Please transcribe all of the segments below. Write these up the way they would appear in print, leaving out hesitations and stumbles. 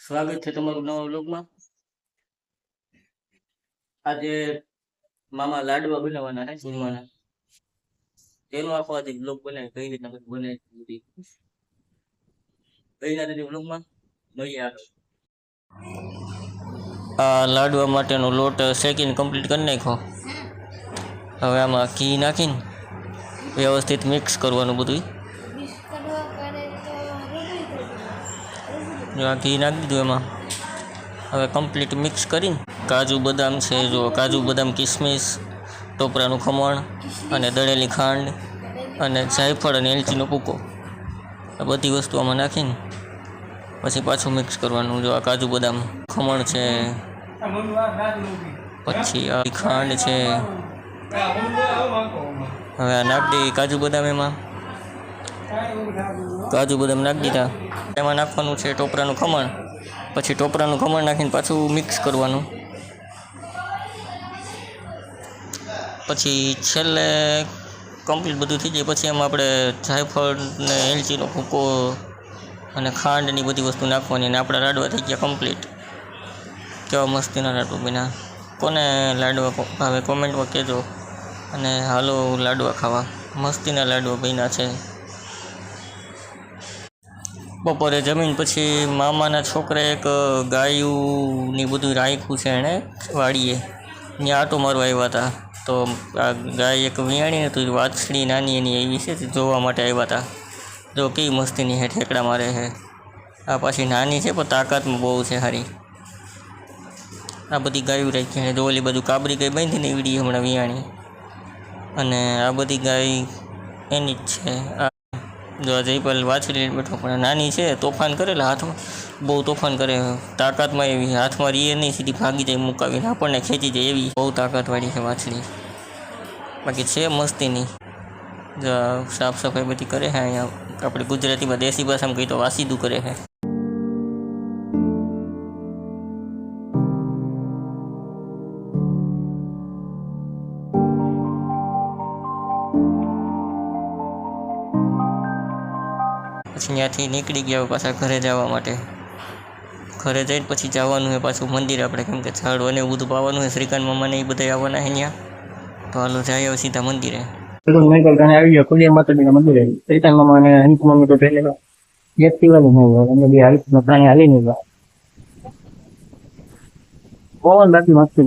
સ્વાગત છે તમારું નવા વ્લોગમાં। આજે મામા લાડવા બનાવવાના છે ચૂરમાના, તેનો આખો આજે વ્લોગ બનાવી કઈ રીતના બનાવી બધી કઈ ના વ્લોગમાં મળીએ આગળ। આ લાડવા માટેનો લોટ શેકીને કમ્પ્લીટ કરી નાખ્યો। હવે આમાં ઘી નાખીને વ્યવસ્થિત મિક્સ કરવાનું બધું। જો આ ઘી નાખી દીધું એમાં। હવે કમ્પ્લીટ મિક્સ કરીને કાજુ બદામ છે, જો કાજુ બદામ કિસમિસ, ટોપરાનું ખમણ અને દળેલી ખાંડ અને જાયફળ અને એલચીનો ભૂકો, આ બધી વસ્તુ આમાં નાખીને પછી પાછું મિક્સ કરવાનું। જો આ કાજુ બદામ ખમણ છે, પછી આ ખાંડ છે। હવે આ નાખી દઈએ કાજુ બદામ એમાં। કાજુ બદામ નાખી દીધા, એમાં નાખવાનું છે ટોપરાનું ખમણ। પછી ટોપરાનું ખમણ નાખીને પાછું મિક્સ કરવાનું। પછી છેલ્લે કમ્પ્લીટ બધું થઈ જાય પછી એમાં આપણે જાયફળ ને એલચીનો ભૂકો અને ખાંડની બધી વસ્તુ નાખવાની અને આપણા લાડવા થઈ ગયા કમ્પ્લીટ। કેવા મસ્તીના લાડવા બન્યા। કોને લાડવા ભાવે કોમેન્ટમાં કહેજો, અને હાલો લાડવા ખાવા। મસ્તીના લાડવા બન્યા છે। બપોરે જમીન પછી મામાના છોકરા એક ગાયુંની બધું રાખ્યું છે એણે વાડીએ, ત્યાં આટો મારવા આવ્યા હતા। તો આ ગાય એક વિયાણી હતી, વાછડી નાની એની એવી છે, જોવા માટે આવ્યા હતા। જો કેવી મસ્તીની હે ઠેકડા મારે છે। આ પાછી નાની છે પણ તાકાતમાં બહુ છે સારી। આ બધી ગાયું રાખી છે, જો ઓલી બધું કાબરી ગાય બાંધીને એવડી હમણાં વિયાણી, અને આ બધી ગાય એની જ છે। જો આ જયપાલ વાછડી લઈને બેઠો, પણ નાની છે, તોફાન કરેલા હાથમાં બહુ તોફાન કરે, તાકાતમાં એવી, હાથમાં રીએ નહીં, સીધી ભાગી જાય મુકાવીને આપણને ખેંચી જાય એવી બહુ તાકાતવાળી છે વાછડી। બાકી છે મસ્તીની। જો સાફ સફાઈ બધી કરે છે અહીંયા, આપણે ગુજરાતીમાં દેશી ભાષામાં કહી તો વાસીદું કરે છે। પછી ત્યાંથી નીકળી ગયા પાછા ઘરે જવા માટે। ઘરે જઈને પછી જવાનું હોય પાછું મંદિર આપણે, કેમ કે ઝાડવા ને એવું બધું પાવાનું હોય, શ્રીકાંત મામાને એ બધા આવવાના છે ત્યાં। તો હાલો જાય હવે સીધા મંદિરે। આવી ગયો કુલિયા માતાજીના મંદિરે। શ્રીકાંત મામા અને હંસ મમ્મી તો પહેલે વ્યક્તિવાદી નહીં, અમે બે હારી પ્રાણી હાલી નહીં પવન બાકી મસ્તી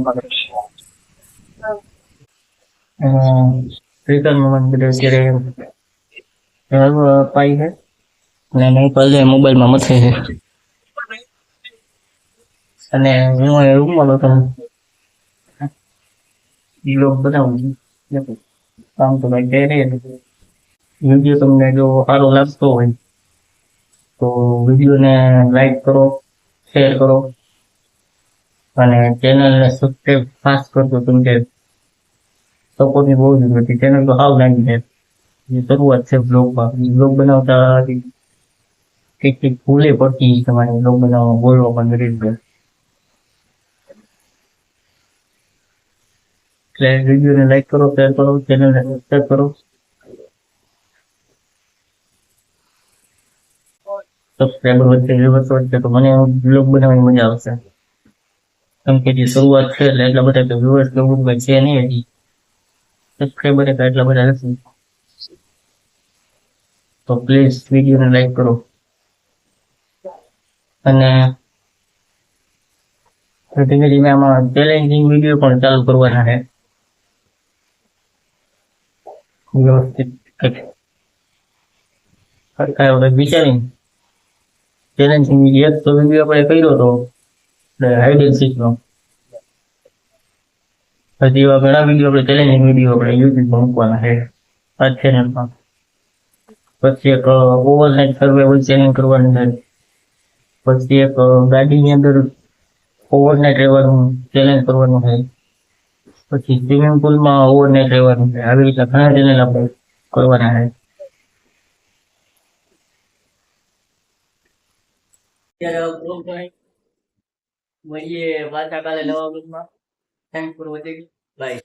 શ્રીકાંત મામા બધા અત્યારે પાઈ છે અને નહીં પલ મોબાઈલમાં મથે છે, અને હું રૂમમાં હતો લોક બનાવું કામ તો ભાઈ કહે નહીં। વિડીયો તમને જો સારો લાગતો હોય તો વિડીયોને લાઈક કરો, શેર કરો અને ચેનલને સબસ્ક્રાઈબ ખાસ કરજો, કેમ કે સપોર્ટની બહુ જરૂર હતી। ચેનલ તો હાવ નાની છે, શરૂઆત છે બ્લોગમાં। બ્લોગ બનાવતા કંઈક ભૂલે પડતી તમારે બ્લોગ બનાવવા, બોલવા પણ ગરીબ છે, એટલે વિડીયોને લાઈક કરો, શેર કરો, ચેનલને સબસ્ક્રાઈબ કરો। સબસ્ક્રાઈબર વધશે, વ્યુઅર્સ વધશે તો મને બ્લોગ બનાવવાની મજા આવશે, કેમ કે જે શરૂઆત છે એટલે એટલા બધા વ્યુઅર્સ કે એવું છે નહીં, હજી સબસ્ક્રાઈબર એટલા બધા નથી। તો પ્લીઝ વિડીયોને લાઈક કરો, અને ધીમે ધીમે આમાં ચેલેન્જિંગ વિડીયો પણ ચાલુ કરવાના છે વ્યવસ્થિત વિચારીને। ચેલેન્જિંગ એક તો વિડીયો આપણે કર્યો હતો હાઈડ એન્ડ સીક નો, હજી એવા ઘણા વિડીયો આપણે ચેલેન્જિંગ વિડીયો આપણે યુટ્યુબમાં મૂકવાના છે આ ચેનલમાં। પછી એક ઓવરનાઇટ સર્વાઈવલ ચેલેન્જ કરવાની છે, પછી એક ગાડીની અંદર ઓવરનાઇટ રહેવાનું ચેલેન્જ કરવાનું છે, પછી સ્વિમિંગ પુલમાં ઓવરનાઇટ રહેવાનું છે। આવી રીતે ઘણા ચેલેન્જ આપણે કરવાના છે। મળીએ પાછા કાલે નવા બ્લોગમાં। Thanks for watching, by.